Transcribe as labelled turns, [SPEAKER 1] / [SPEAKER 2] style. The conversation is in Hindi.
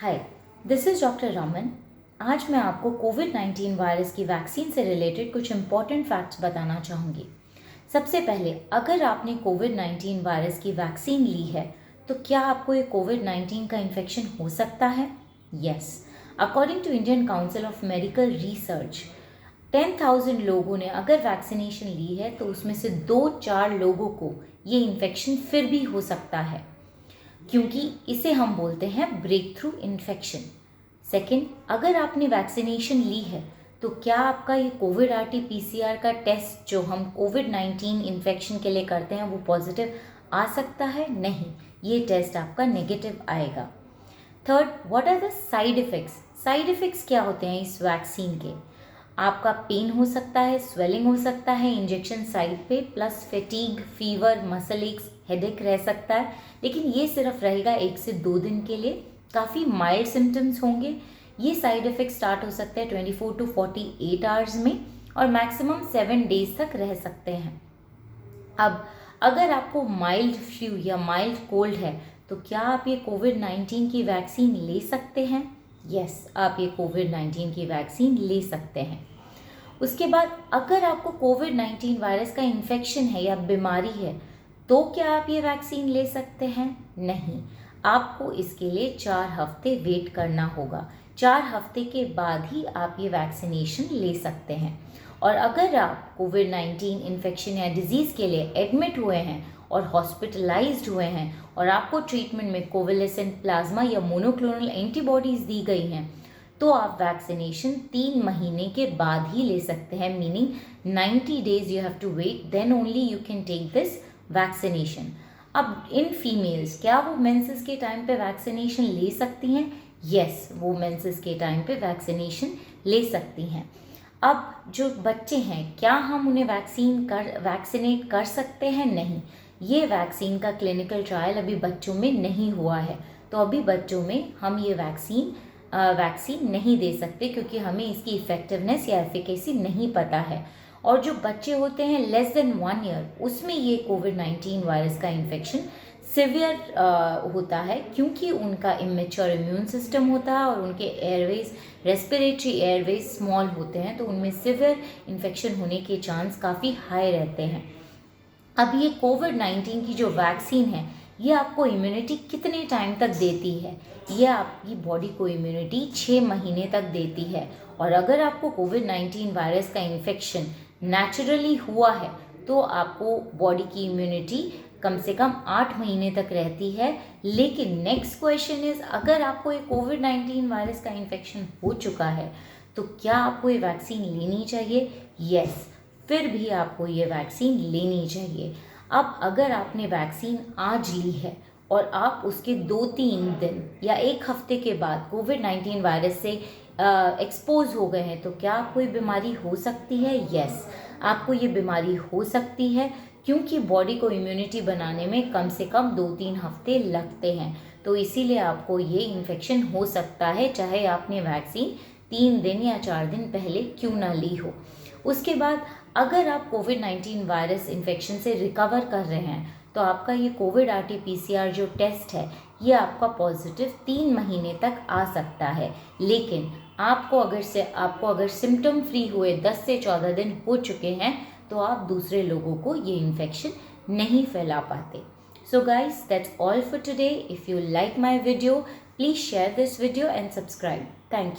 [SPEAKER 1] Hi, this is doctor Raman. आज मैं आपको कोविड-19 वायरस की वैक्सीन से रिलेटेड कुछ इम्पॉर्टेंट फैक्ट्स बताना चाहूँगी। सबसे पहले, अगर आपने कोविड-19 वायरस की वैक्सीन ली है, तो क्या आपको ये कोविड-19 का इन्फेक्शन हो सकता है? Yes, according to Indian Council of Medical Research, 10,000 लोगों ने अगर वैक्सीनेशन ली है तो उसमें से 2-4 लोगों को ये इन्फेक्शन फिर भी हो सकता है, क्योंकि इसे हम बोलते हैं ब्रेक थ्रू इन्फेक्शन। सेकेंड, अगर आपने वैक्सीनेशन ली है तो क्या आपका ये कोविड RT-PCR का टेस्ट जो हम कोविड-19 इन्फेक्शन के लिए करते हैं वो पॉजिटिव आ सकता है? नहीं, ये टेस्ट आपका नेगेटिव आएगा। Third, what are the side effects? Side effects क्या होते हैं इस वैक्सीन के? आपका पेन हो सकता है, स्वेलिंग हो सकता है इंजेक्शन साइट पे, plus fatigue, fever, muscle x, headache रह सकता है, लेकिन ये सिर्फ रहेगा 1 से 2 दिन के लिए। काफ़ी माइल्ड सिम्टम्स होंगे। ये साइड इफ़ेक्ट स्टार्ट हो सकते हैं 24 to 48 आवर्स में और मैक्सिमम 7 डेज तक रह सकते हैं। अब अगर आपको माइल्ड फ्लू या माइल्ड कोल्ड है तो क्या आप ये कोविड-19 की वैक्सीन ले सकते हैं? यस, आप ये कोविड-19 की वैक्सीन ले सकते हैं। उसके बाद अगर आपको कोविड-19 वायरस का इन्फेक्शन है या बीमारी है तो क्या आप ये वैक्सीन ले सकते हैं? नहीं, आपको इसके लिए 4 हफ्ते वेट करना होगा। 4 हफ्ते के बाद ही आप ये वैक्सीनेशन ले सकते हैं। और अगर आप कोविड-19 इन्फेक्शन या डिजीज़ के लिए एडमिट हुए हैं और हॉस्पिटलाइज्ड हुए हैं और आपको ट्रीटमेंट में कोवैलेंट प्लाज्मा या मोनोक्लोनल एंटीबॉडीज़ दी गई हैं, तो आप वैक्सीनेशन 3 महीने के बाद ही ले सकते हैं, meaning 90 days you have to wait, then only you can take this vaccination. अब इन फीमेल्स, क्या वो मेंसेस के टाइम पे वैक्सीनेशन ले सकती हैं? यस, वो मेंसेस के टाइम पे वैक्सीनेशन ले सकती हैं। अब जो बच्चे हैं, क्या हम उन्हें वैक्सीनेट कर सकते हैं? नहीं, ये वैक्सीन का क्लिनिकल ट्रायल अभी बच्चों में नहीं हुआ है, तो अभी बच्चों में हम ये वैक्सीन नहीं दे सकते, क्योंकि हमें इसकी इफ़ेक्टिवनेस या एफिकेसी नहीं पता है। और जो बच्चे होते हैं लेस देन 1 ईयर, उसमें ये कोविड-19 वायरस का इन्फेक्शन सिवियर होता है, क्योंकि उनका इमेच्योर इम्यून सिस्टम होता है और उनके एयरवेज, रेस्पिरेटरी एयरवेज स्मॉल होते हैं, तो उनमें सिवियर इन्फेक्शन होने के चांस काफ़ी हाई रहते हैं। अब ये कोविड-19 की जो वैक्सीन है, ये आपको इम्यूनिटी कितने टाइम तक देती है? ये आपकी बॉडी को इम्यूनिटी 6 महीने तक देती है। और अगर आपको कोविड-19 वायरस का इन्फेक्शन नेचुरली हुआ है तो आपको बॉडी की इम्यूनिटी कम से कम 8 महीने तक रहती है। लेकिन नेक्स्ट क्वेश्चन इज़, अगर आपको ये कोविड-19 वायरस का इन्फेक्शन हो चुका है तो क्या आपको ये वैक्सीन लेनी चाहिए? यस, फिर भी आपको ये वैक्सीन लेनी चाहिए। अब अगर आपने वैक्सीन आज ली है और आप उसके 2-3 दिन या 1 हफ्ते के बाद कोविड-19 वायरस से एक्सपोज हो गए हैं, तो क्या आपको ये बीमारी हो सकती है? यस, आपको ये बीमारी हो सकती है, क्योंकि बॉडी को इम्यूनिटी बनाने में कम से कम 2-3 हफ्ते लगते हैं। तो इसीलिए आपको ये इन्फेक्शन हो सकता है, चाहे आपने वैक्सीन 3 दिन या 4 दिन पहले क्यों ना ली हो। उसके बाद अगर आप कोविड-19 वायरस इन्फेक्शन से रिकवर कर रहे हैं तो आपका ये कोविड RT-PCR जो टेस्ट है, ये आपका पॉजिटिव 3 महीने तक आ सकता है। लेकिन आपको अगर सिम्टम फ्री हुए 10 से 14 दिन हो चुके हैं तो आप दूसरे लोगों को ये इन्फेक्शन नहीं फैला पाते। So guys, that's all for today. If you like my video, please share this video and subscribe. Thank you.